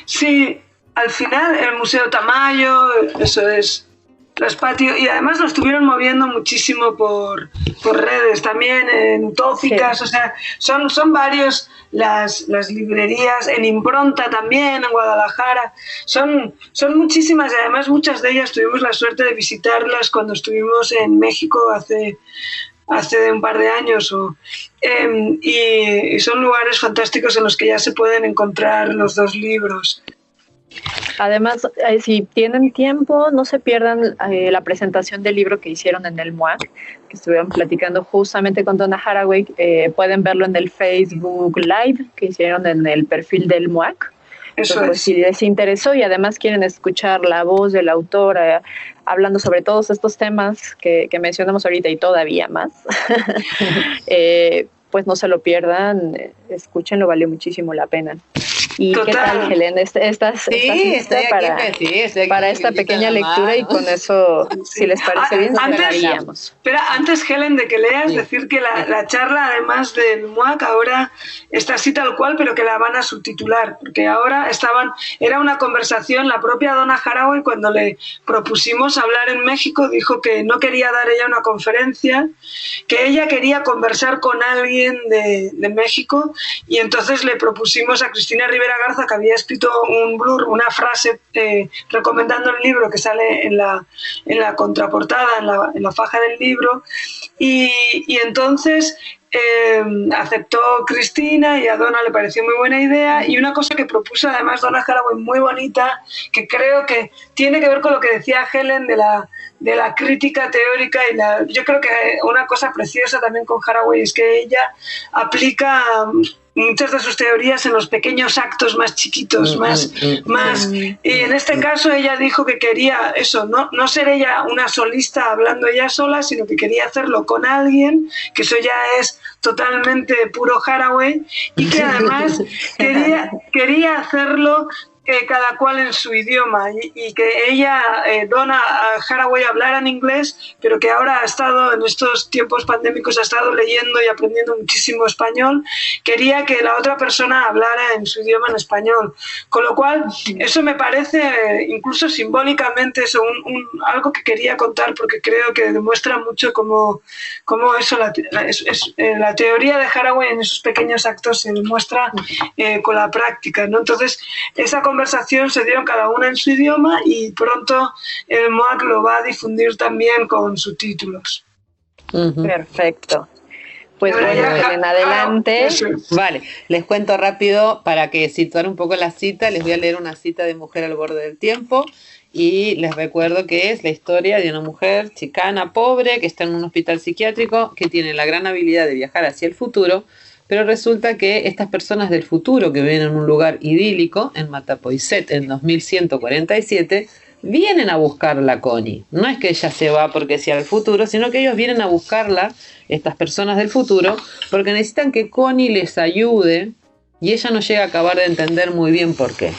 Sí, al final el Museo Tamayo, eso es Traspatio, y además lo estuvieron moviendo muchísimo por redes también, en Utópicas, sí. O sea, son varios las librerías, en Impronta también, en Guadalajara, son muchísimas, y además muchas de ellas tuvimos la suerte de visitarlas cuando estuvimos en México hace un par de años, y son lugares fantásticos en los que ya se pueden encontrar los dos libros. Además, si tienen tiempo, no se pierdan la presentación del libro que hicieron en el MUAC, que estuvieron platicando justamente con Donna Haraway. Pueden verlo en el Facebook Live que hicieron en el perfil del MUAC. Entonces, pues, si les interesó y además quieren escuchar la voz de la autora hablando sobre todos estos temas que mencionamos ahorita y todavía más, pues no se lo pierdan, escúchenlo, vale muchísimo la pena. ¿Y total. ¿Qué tal, Helen? ¿Estás lista para esta pequeña lectura? Y con eso, si les parece bien, cerraríamos. Espera, antes, Helen, de que leas, decir que la charla, además del MUAC, ahora está así tal cual, pero que la van a subtitular, porque ahora era una conversación. La propia Donna Haraway, cuando le propusimos hablar en México, dijo que no quería dar ella una conferencia, que ella quería conversar con alguien de México, y entonces le propusimos a Cristina Rivera Garza, que había escrito un blurb, una frase recomendando el libro que sale en la contraportada, en la faja del libro, y entonces aceptó Cristina, y a Donna le pareció muy buena idea. Y una cosa que propuso además Donna Haraway muy bonita, que creo que tiene que ver con lo que decía Helen de la crítica teórica, y yo creo que una cosa preciosa también con Haraway es que ella aplica muchas de sus teorías en los pequeños actos más chiquitos, más y en este caso ella dijo que quería eso, no ser ella una solista hablando ella sola, sino que quería hacerlo con alguien, que eso ya es totalmente puro Haraway, y que además quería hacerlo cada cual en su idioma, y que ella, Donna Haraway, hablara en inglés, pero que ahora ha estado, en estos tiempos pandémicos, ha estado leyendo y aprendiendo muchísimo español. Quería que la otra persona hablara en su idioma, en español, con lo cual eso me parece, incluso simbólicamente, eso, algo que quería contar, porque creo que demuestra mucho cómo eso, la teoría de Haraway en esos pequeños actos se demuestra con la práctica, ¿no? Entonces, esa conversación se dio cada una en su idioma, y pronto el MUAC lo va a difundir también con subtítulos. Perfecto. Pues bueno, en adelante. Vale, les cuento rápido para que situar un poco la cita. Les voy a leer una cita de Mujer al borde del tiempo y les recuerdo que es la historia de una mujer chicana, pobre, que está en un hospital psiquiátrico, que tiene la gran habilidad de viajar hacia el futuro, pero resulta que estas personas del futuro que viven en un lugar idílico, en Matapoiset, en 2147, vienen a buscarla a Connie. No es que ella se va porque sea al futuro, sino que ellos vienen a buscarla, estas personas del futuro, porque necesitan que Connie les ayude y ella no llega a acabar de entender muy bien por qué.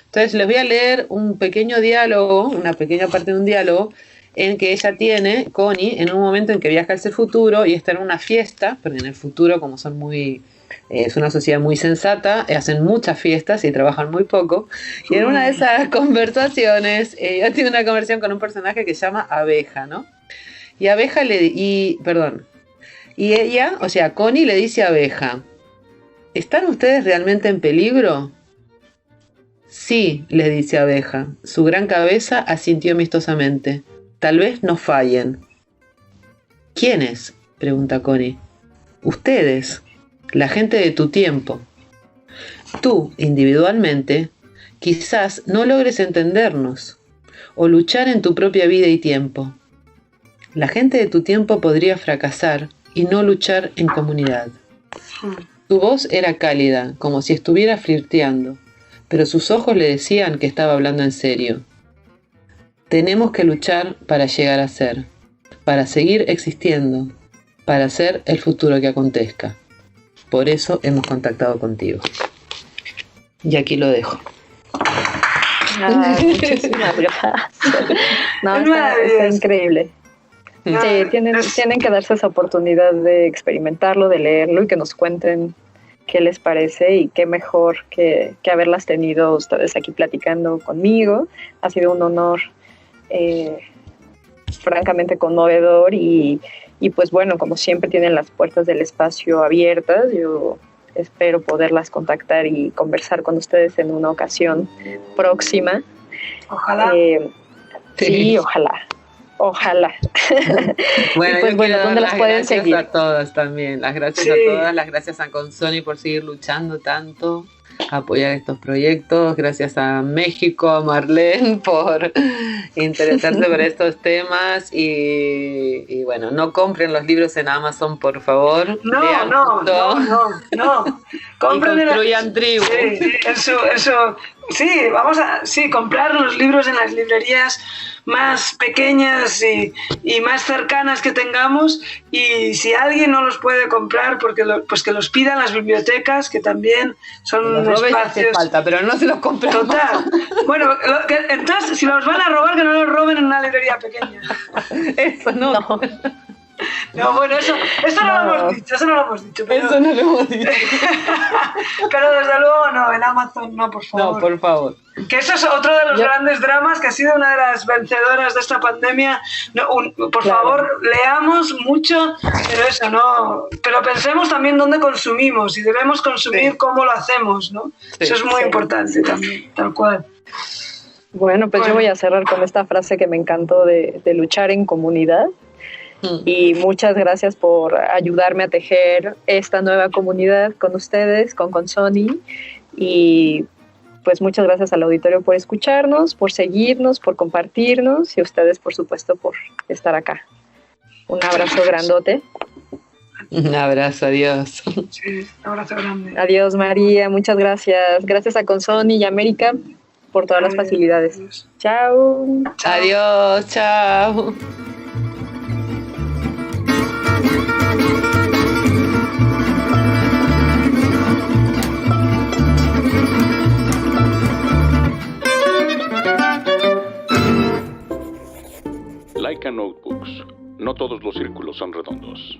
Entonces les voy a leer un pequeño diálogo, una pequeña parte de un diálogo en que ella tiene, Connie, en un momento en que viaja hacia el futuro y está en una fiesta, porque en el futuro, como son muy... es una sociedad muy sensata, hacen muchas fiestas y trabajan muy poco. Y en una de esas conversaciones, ella tiene una conversación con un personaje que se llama Abeja, ¿no? Y Abeja y ella, o sea, Connie le dice a Abeja, ¿están ustedes realmente en peligro? Sí, le dice Abeja. Su gran cabeza asintió amistosamente. Tal vez no fallen. ¿Quiénes? Pregunta Connie. Ustedes. La gente de tu tiempo. Tú, individualmente, quizás no logres entendernos o luchar en tu propia vida y tiempo. La gente de tu tiempo podría fracasar y no luchar en comunidad. Tu voz era cálida, como si estuviera flirteando, pero sus ojos le decían que estaba hablando en serio. Tenemos que luchar para llegar a ser, para seguir existiendo, para ser el futuro que acontezca. Por eso hemos contactado contigo. Y aquí lo dejo. Muchísimas gracias. No, está increíble. Sí, tienen que darse esa oportunidad de experimentarlo, de leerlo y que nos cuenten qué les parece, y qué mejor que haberlas tenido ustedes aquí platicando conmigo. Ha sido un honor francamente conmovedor y pues bueno, como siempre tienen las puertas del espacio abiertas. Yo espero poderlas contactar y conversar con ustedes en una ocasión próxima. Ojalá. Sí, ojalá. Bueno, y pues ¿dónde las pueden seguir? Gracias a todas también, las gracias a todas, las gracias a Consoni por seguir luchando tanto, apoyar estos proyectos, gracias a México, a Marlene por interesarse por estos temas y bueno, no compren los libros en Amazon, por favor. No. Compren y construyan tribu. Sí, eso. Sí, comprar los libros en las librerías más pequeñas y más cercanas que tengamos, y si alguien no los puede comprar, pues que los pidan las bibliotecas, que también son los espacios. Falta, pero no se los compren. Total. Bueno, entonces si los van a robar, que no los roben en una librería pequeña. Eso no. No, bueno, eso no lo hemos dicho. Eso no lo hemos dicho. Pero desde luego no, en Amazon no, por favor. No, por favor. Que eso es otro de los grandes dramas, que ha sido una de las vencedoras de esta pandemia. Por favor, leamos mucho, pero eso no. Pero pensemos también dónde consumimos, y debemos consumir cómo lo hacemos, ¿no? Sí. Eso es muy importante también, tal cual. Bueno, pues yo voy a cerrar con esta frase que me encantó de luchar en comunidad. Y muchas gracias por ayudarme a tejer esta nueva comunidad con ustedes, con Consoni, y pues muchas gracias al auditorio por escucharnos, por seguirnos, por compartirnos, y a ustedes, por supuesto, por estar acá. Un abrazo grandote. Un abrazo, adiós. Sí, un abrazo grande. Adiós, María, muchas gracias. Gracias a Consoni y América por todas las facilidades. Adiós. Chao. Adiós, chao. Laika Notebooks. No todos los círculos son redondos.